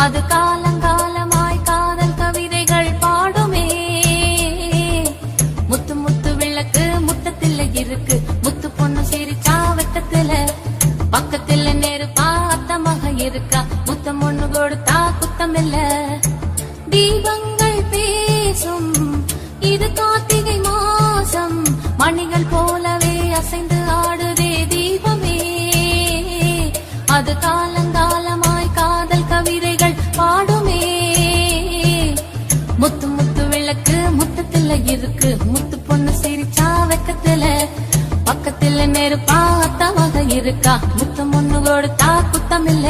அது காலங்காலமாய் காதல் கவிதைகள் பாடுமே. முத்து முத்து விளக்கு முத்தத்தில இருக்கு, முத்து பொண்ணு சிரிச்சா வெட்டத்தில, பக்கத்தில நெருப்பா அத்தமாக இருக்கா, முத்தம் ஒண்ணு கொடுத்தா குத்தமில்ல. தீபங்கள் பேசும் இது கார்த்திகை மாசம், மணிகள் போலவே அசைந்து ஆடுதே தீபமே. அது காலங்காலமாய் காதல் கவிதைகள் பாடுமே. முத்து முத்து விளக்கு முத்தத்தில இருக்கு, முத்து பொண்ணு சிரிச்சா வெக்கத்தில, பக்கத்தில நெருப்பா அத்தமாக இருக்கா, முத்தம் ஒண்ணு கொடுத்தா குத்தமில்ல.